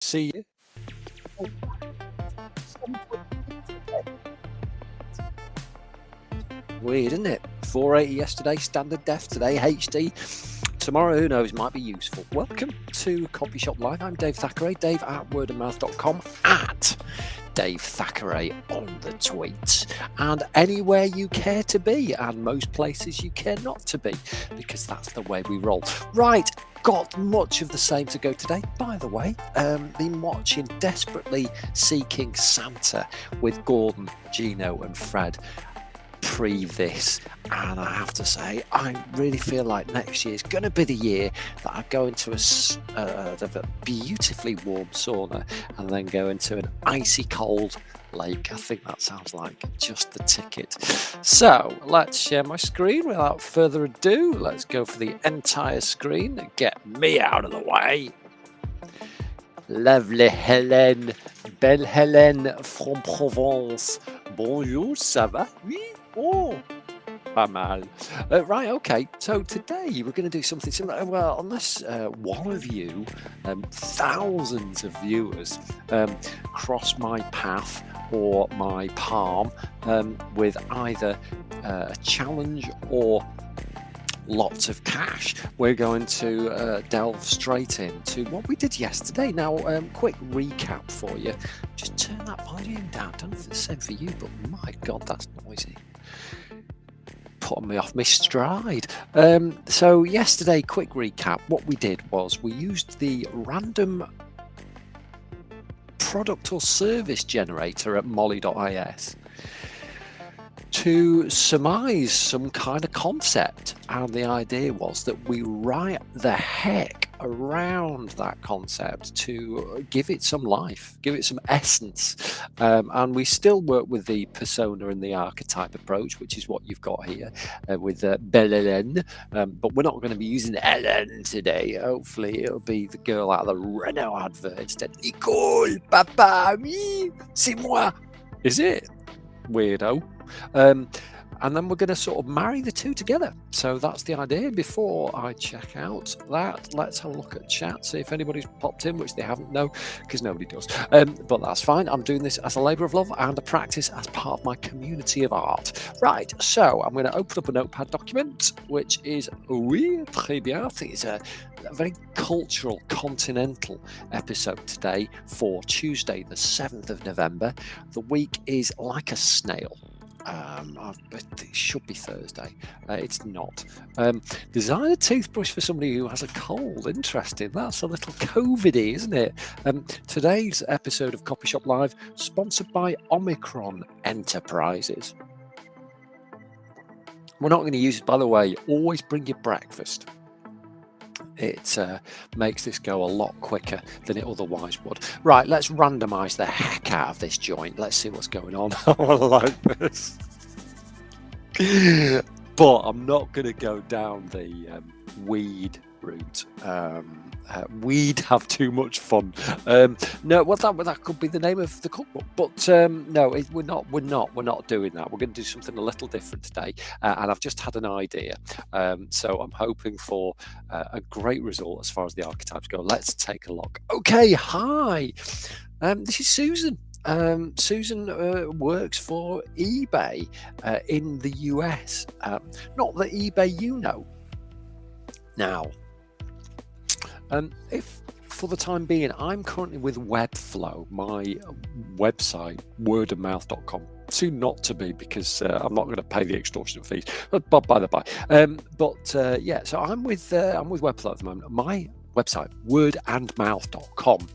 See you. Weird, isn't it? 480 yesterday, standard def today, HD. Tomorrow, who knows, might be useful. Welcome to Copy Shop Live. I'm Dave Thackeray, Dave at wordandmouth.com, at Dave Thackeray on the tweets, and anywhere you care to be, and most places you care not to be, because that's the way we roll. Right, got much of the same to go today. By the way, been watching Desperately Seeking Santa with Gordon, Gino and Fred pre this, and I have to say I really feel like next year is going to be the year that I go into a beautifully warm sauna and then go into an icy cold lake. I think that sounds like just the ticket. So let's share my screen without further ado. Let's go for the entire screen and get me out of the way. Lovely Hélène, belle Hélène from Provence. Bonjour, ça va? Oui. Oh, pas mal. Right, okay. So today we're going to do something similar. Well, unless one of you, thousands of viewers, cross my path or my palm with either a challenge or lots of cash, we're going to delve straight into what we did yesterday. Now, quick recap for you. Just turn that volume down. I don't know if it's the same for you, but my God, that's noisy. Putting me off my stride. So yesterday, quick recap. What we did was we used the random product or service generator at molly.is to surmise some kind of concept, and the idea was that we write the heck around that concept to give it some life, give it some essence, and we still work with the persona and the archetype approach, which is what you've got here with Belle Hélène, but we're not going to be using Hélène today. Hopefully it'll be the girl out of the Renault advert instead. Nicole, papa, mi, c'est moi. Is it? Weirdo. And then we're going to sort of marry the two together. So that's the idea. Before I check out that, let's have a look at chat, see if anybody's popped in, which they haven't, no, because nobody does. But that's fine. I'm doing this as a labour of love and a practice as part of my community of art. Right, so I'm going to open up a notepad document, which is, oui, très bien. I think it's a very cultural, continental episode today for Tuesday, the 7th of November. The week is like a snail. It should be Thursday. It's not. Design a toothbrush for somebody who has a cold. Interesting. That's a little COVID-y, isn't it? Today's episode of Copy Shop Live, sponsored by Omicron Enterprises. We're not going to use it, by the way. Always bring your breakfast. It makes this go a lot quicker than it otherwise would. Right, let's randomise the heck out of this joint. Let's see what's going on. I like this. But I'm not going to go down the weed route. We'd have too much fun. No, well, that could be the name of the cookbook. But no, we're not doing that. We're going to do something a little different today. And I've just had an idea. So I'm hoping for a great result as far as the archetypes go. Let's take a look. Okay, hi. This is Susan. Susan works for eBay in the US. Not the eBay you know. Now, if for the time being, I'm currently with Webflow, my website, wordandmouth.com. Soon not to be, because I'm not going to pay the extortionate fees. But by the by, yeah. So I'm with Webflow at the moment. My website, wordandmouth.com,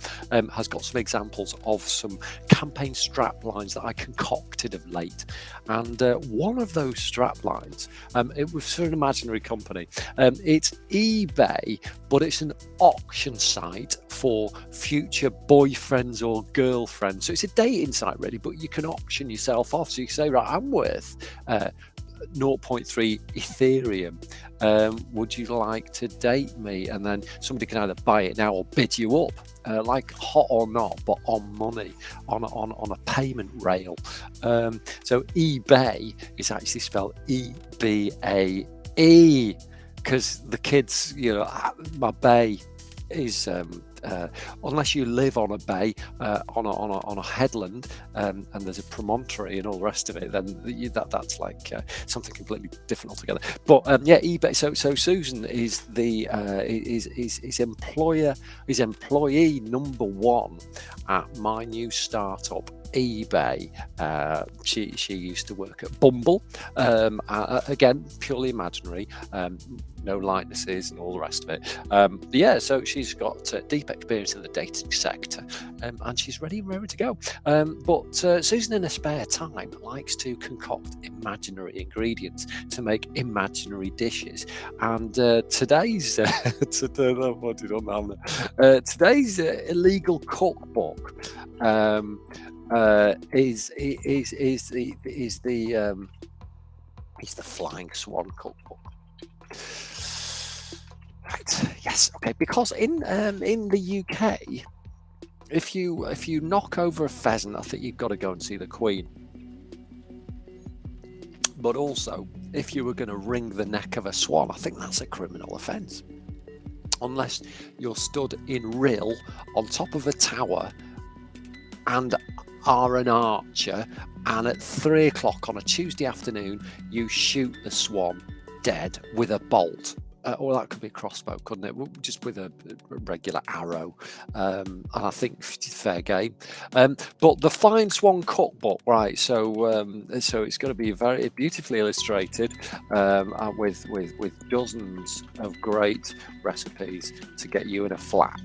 has got some examples of some campaign strap lines that I concocted of late. And one of those strap lines, it was for an imaginary company. It's eBay, but it's an auction site for future boyfriends or girlfriends. So it's a dating site, really, but you can auction yourself off. So you say, right, I'm worth 0.3 Ethereum. Would you like to date me? And then somebody can either buy it now or bid you up, like hot or not, but on money, on a payment rail. So eBay is actually spelled E-B-A-E, because the kids, my bay is unless you live on a bay, on a headland, and there's a promontory and all the rest of it, then that's like something completely different altogether. But yeah, eBay. So Susan is the is employee number one at my new startup, eBay. She used to work at Bumble, again purely imaginary, no likenesses and all the rest of it. Yeah, so she's got deep experience in the dating sector, and she's ready to go. But Susan, in her spare time, likes to concoct imaginary ingredients to make imaginary dishes. And today's today's illegal cookbook is the Flying Swan cookbook. Right. Yes. Okay. Because in the UK, if you knock over a pheasant, I think you've got to go and see the Queen. But also, if you were going to wring the neck of a swan, I think that's a criminal offence, unless you're stood in Rill on top of a tower and are an archer, and at 3 o'clock on a Tuesday afternoon you shoot the swan dead with a bolt, or that could be a crossbow, couldn't it? Just with a regular arrow. And I think fair game. But the Flying Swan cookbook, right? So it's going to be very beautifully illustrated, and with dozens of great recipes to get you in a flap.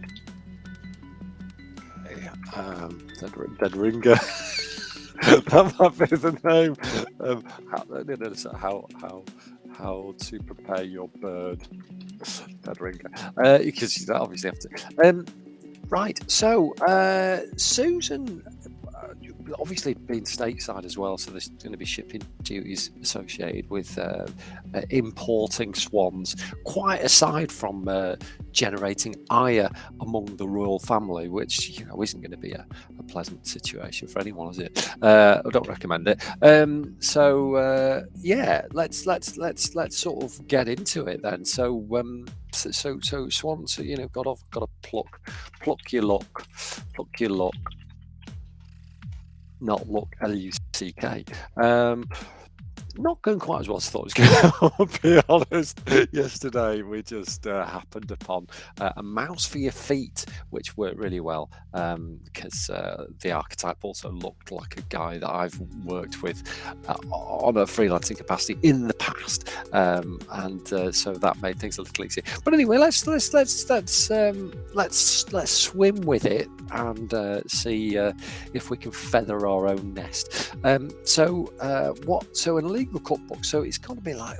Dead Ringer. That might be the name. How to prepare your bird, Dead Ringer, because you obviously have to. Right. So Susan, obviously being stateside as well, so there's going to be shipping duties associated with importing swans, quite aside from generating ire among the royal family, which isn't going to be a pleasant situation for anyone, is it? I don't recommend it. Yeah, let's sort of get into it then. So swans, got to pluck your luck. Not look, L-U-C-K. Not going quite as well as I thought it was going to, I'll be honest. Yesterday we just happened upon a mouse for your feet, which worked really well, because the archetype also looked like a guy that I've worked with on a freelancing capacity in the past, and so that made things a little easier. But anyway, let's swim with it and see if we can feather our own nest. So an illegal cookbook, so it's got to be like,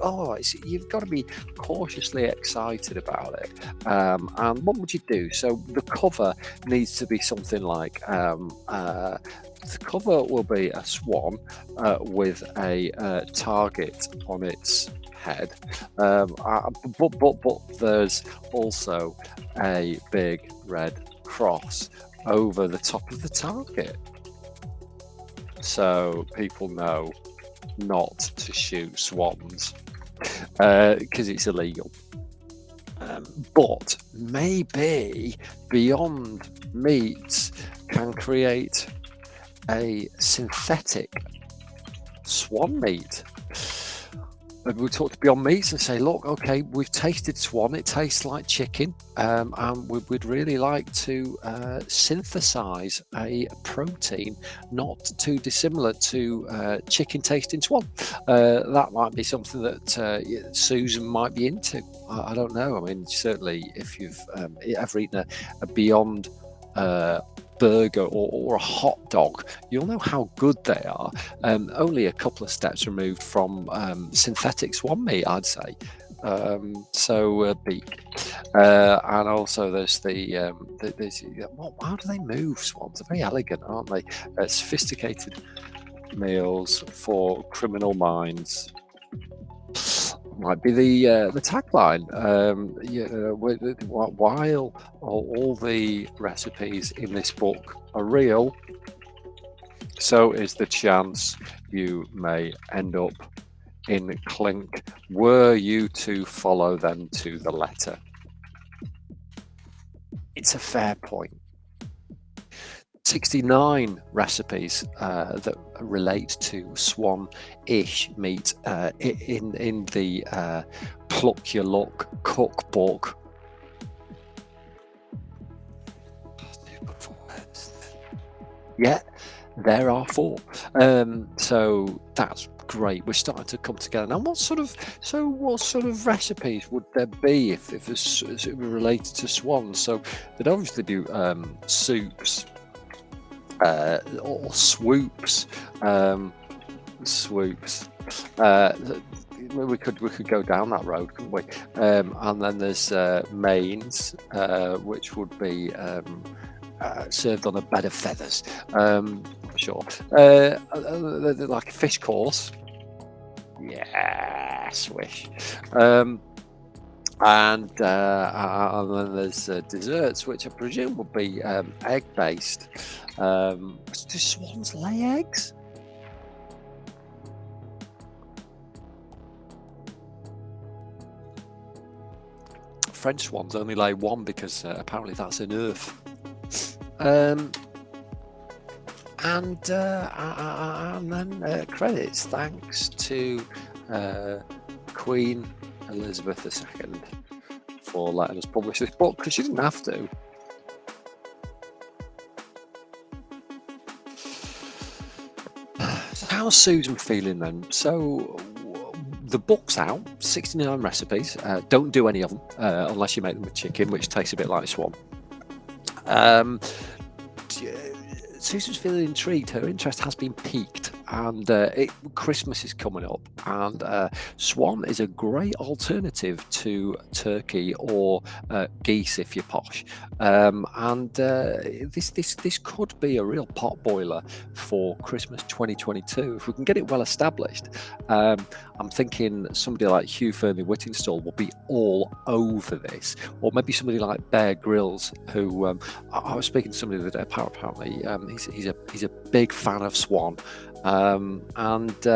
you've got to be cautiously excited about it. And what would you do? So the cover needs to be something like the cover will be a swan with a target on its head, but there's also a big red cross over the top of the target, so people know not to shoot swans because it's illegal. But maybe Beyond Meats can create a synthetic swan meat. Maybe we'll talk to Beyond Meats and say, look, okay, we've tasted swan, it tastes like chicken, and we'd really like to synthesize a protein not too dissimilar to chicken tasting swan. That might be something that Susan might be into. I don't know. I mean, certainly if you've ever eaten a Beyond burger or a hot dog, you'll know how good they are. Only a couple of steps removed from synthetic swan meat, I'd say. Beak, and also there's how do they move swans? They're very elegant, aren't they? Sophisticated meals for criminal minds might be the tagline. While all the recipes in this book are real, so is the chance you may end up in clink were you to follow them to the letter. It's a fair point. 69 recipes that relate to swan-ish meat in the Pluck Your Luck cookbook. Yeah, there are 4. So that's great. We're starting to come together now. What sort of recipes would there be if it were related to swans? So they'd obviously do soups. Or swoops. Swoops. We could go down that road, couldn't we? And then there's mains, which would be served on a bed of feathers. I'm sure. Like a fish course. Yeah, swish. And then there's desserts, which I presume would be egg-based. Do swans lay eggs? French swans only lay one because apparently that's an earth. And then credits thanks to Queen Elizabeth II for letting us publish this book, because she didn't have to. So how's Susan feeling then? So the book's out, 69 recipes. Don't do any of them unless you make them with chicken, which tastes a bit like swan. Susan's feeling intrigued. Her interest has been piqued, and Christmas is coming up, and swan is a great alternative to turkey or geese if you're posh. And this could be a real pot boiler for Christmas 2022 if we can get it well established. I'm thinking somebody like Hugh Fearnley-Whittingstall will be all over this, or maybe somebody like Bear Grylls, who I was speaking to somebody the other day. Apparently, he's a big fan of swan, and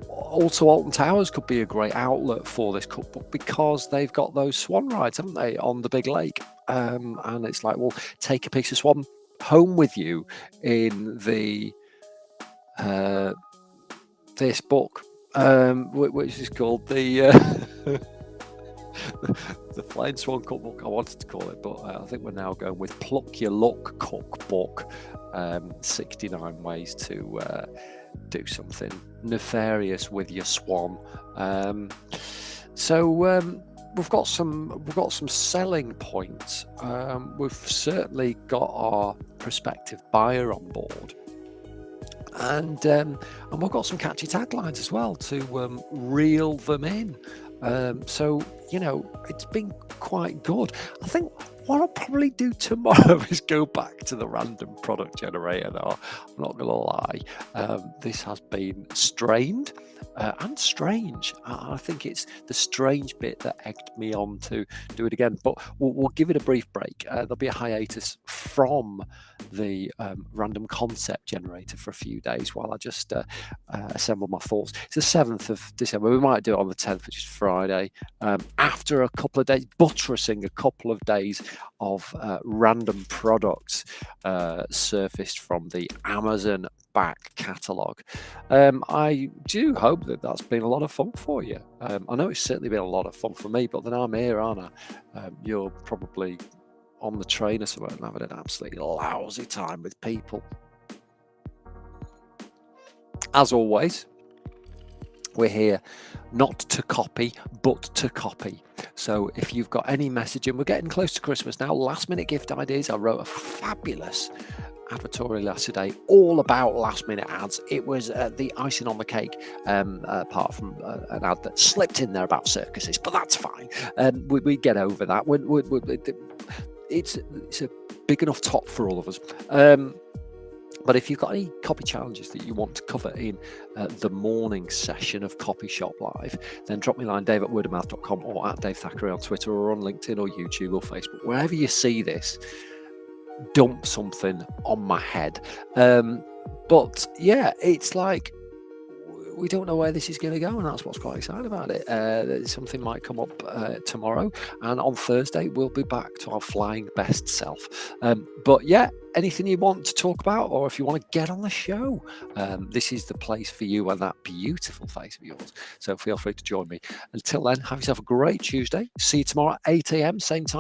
also Alton Towers could be a great outlet for this cookbook because they've got those swan rides, haven't they, on the big lake? And it's like, well, take a piece of swan home with you in the this book, which is called the the Flying Swan Cookbook. I wanted to call it, but I think we're now going with Pluck Your Luck Cookbook. 69 ways to do something nefarious with your swan. So we've got some selling points. We've certainly got our prospective buyer on board. And we've got some catchy taglines as well to reel them in. So, it's been quite good. I think what I'll probably do tomorrow is go back to the random product generator, though. I'm not going to lie. This has been strained and strange. I think it's the strange bit that egged me on to do it again. But we'll give it a brief break. There'll be a hiatus from the random concept generator for a few days while I just assemble my thoughts. It's the 7th of December. We might do it on the 10th, which is Friday. After a couple of days, buttressing a couple of days of random products surfaced from the Amazon back catalogue. I do hope that that's been a lot of fun for you. I know it's certainly been a lot of fun for me, but then I'm here, aren't I? You're probably on the train or something and having an absolutely lousy time with people. As always, we're here not to copy, but to copy. So if you've got any messaging, we're getting close to Christmas now. Last minute gift ideas. I wrote a fabulous advertorial yesterday all about last minute ads. It was the icing on the cake, apart from an ad that slipped in there about circuses, but that's fine. We get over that. It's a big enough top for all of us. But if you've got any copy challenges that you want to cover in the morning session of Copy Shop Live, then drop me a line, dave@wordofmouth.com, or at Dave Thackeray on Twitter, or on LinkedIn or YouTube or Facebook. Wherever you see this, dump something on my head. But yeah, it's like we don't know where this is going to go, and that's what's quite exciting about it. Something might come up tomorrow, and on Thursday we'll be back to our flying best self. But yeah, anything you want to talk about, or if you want to get on the show, this is the place for you and that beautiful face of yours. So feel free to join me. Until then, have yourself a great Tuesday. See you tomorrow at 8 a.m. same time.